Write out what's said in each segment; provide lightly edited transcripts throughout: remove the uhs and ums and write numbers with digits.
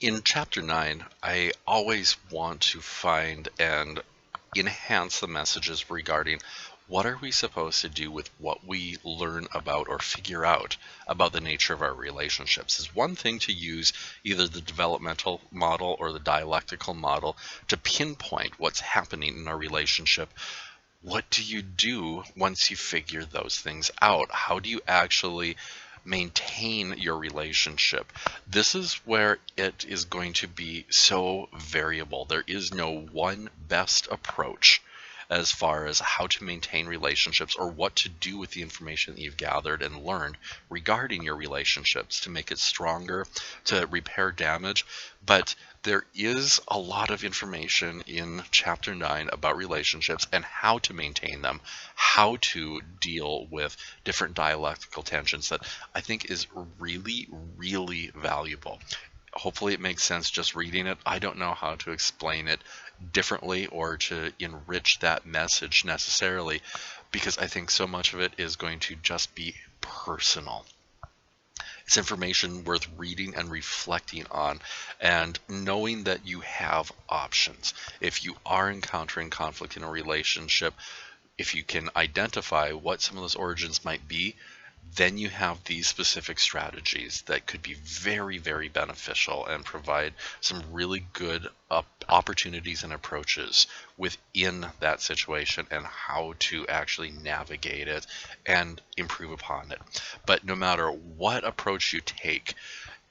In chapter 9, I always want to find and enhance the messages regarding what are we supposed to do with what we learn about or figure out about the nature of our relationships. It's one thing to use either the developmental model or the dialectical model to pinpoint what's happening in our relationship. What do you do once you figure those things out? How do you actually maintain your relationship? This is where it is going to be so variable. There is no one best approach as far as how to maintain relationships or what to do with the information that you've gathered and learned regarding your relationships to make it stronger, to repair damage. But there is a lot of information in chapter 9 about relationships and how to maintain them, how to deal with different dialectical tensions that I think is really, really valuable. Hopefully it makes sense just reading it. I don't know how to explain it differently or to enrich that message necessarily, because I think so much of it is going to just be personal. It's information worth reading and reflecting on, and knowing that you have options. If you are encountering conflict in a relationship, if you can identify what some of those origins might be, then you have these specific strategies that could be very, very beneficial and provide some really good opportunities and approaches within that situation and how to actually navigate it and improve upon it. But no matter what approach you take,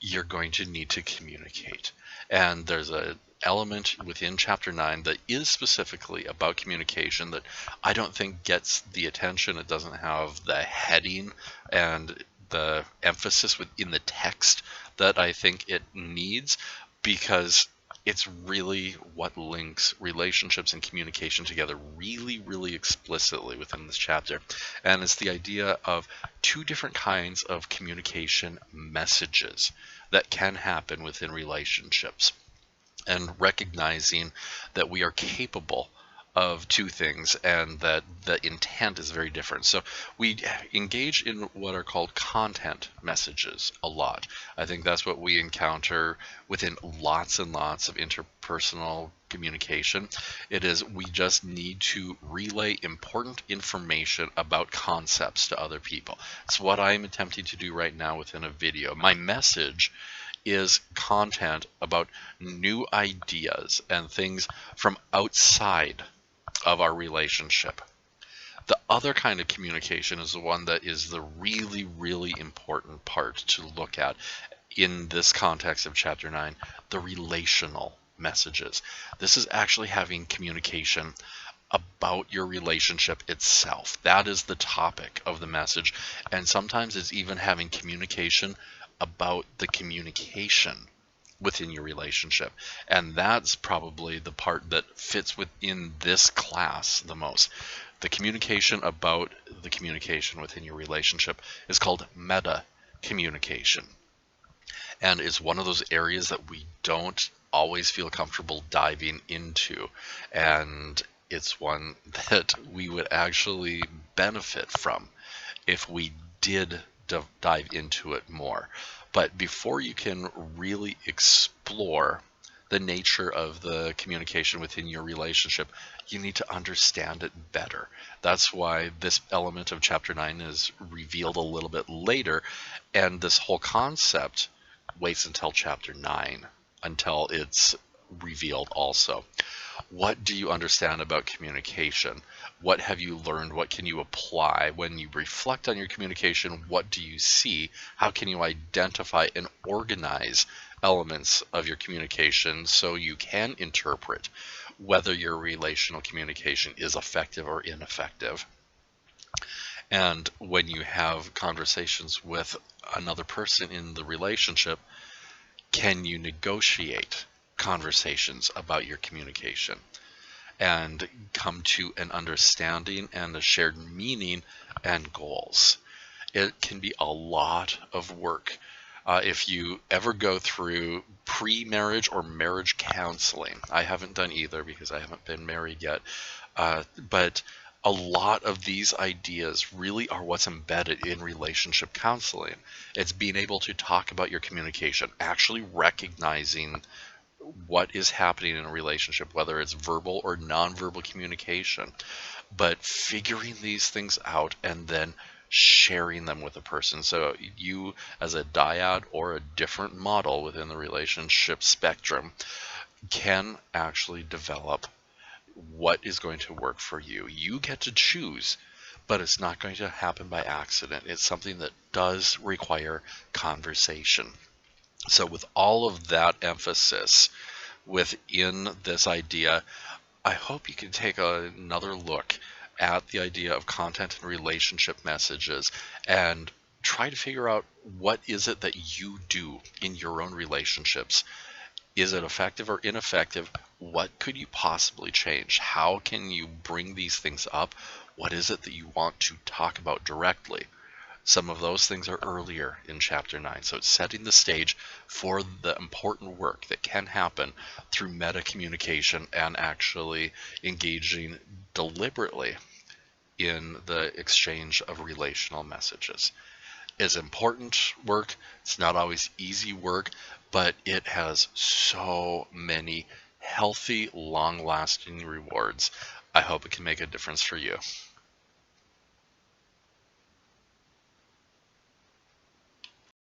you're going to need to communicate. And there's a element within chapter 9 that is specifically about communication that I don't think gets the attention. It doesn't have the heading and the emphasis within the text that I think it needs, because it's really what links relationships and communication together really, really explicitly within this chapter. And it's the idea of two different kinds of communication messages that can happen within relationships, and recognizing that we are capable of two things and that the intent is very different. So we engage in what are called content messages a lot. I think that's what we encounter within lots and lots of interpersonal communication. It is, we just need to relay important information about concepts to other people. It's what I'm attempting to do right now within a video. My message is content about new ideas and things from outside of our relationship. The other kind of communication is the one that is the really, really important part to look at in this context of chapter 9, the relational messages. This is actually having communication about your relationship itself. That is the topic of the message. And sometimes it's even having communication about the communication within your relationship. And that's probably the part that fits within this class the most. The communication about the communication within your relationship is called meta communication. And it's one of those areas that we don't always feel comfortable diving into. And it's one that we would actually benefit from if we did dive into it more. But before you can really explore the nature of the communication within your relationship, you need to understand it better. That's why this element of chapter 9 is revealed a little bit later, and this whole concept waits until chapter 9 until it's revealed also. What do you understand about communication? What have you learned? What can you apply? When you reflect on your communication, what do you see? How can you identify and organize elements of your communication so you can interpret whether your relational communication is effective or ineffective? And when you have conversations with another person in the relationship, can you negotiate conversations about your communication and come to an understanding and a shared meaning and goals? It can be a lot of work. If you ever go through pre-marriage or marriage counseling, I haven't done either because I haven't been married yet, but A lot of these ideas really are what's embedded in relationship counseling. It's being able to talk about your communication, actually recognizing what is happening in a relationship, whether it's verbal or nonverbal communication, but figuring these things out and then sharing them with a person. So you, as a dyad or a different model within the relationship spectrum, can actually develop what is going to work for you. You get to choose, but it's not going to happen by accident. It's something that does require conversation. So, with all of that emphasis within this idea, I hope you can take another look at the idea of content and relationship messages and try to figure out what is it that you do in your own relationships. Is it effective or ineffective? What could you possibly change? How can you bring these things up? What is it that you want to talk about directly? Some of those things are earlier in chapter 9. So it's setting the stage for the important work that can happen through meta communication and actually engaging deliberately in the exchange of relational messages. It's important work. It's not always easy work, but it has so many healthy, long lasting rewards. I hope it can make a difference for you.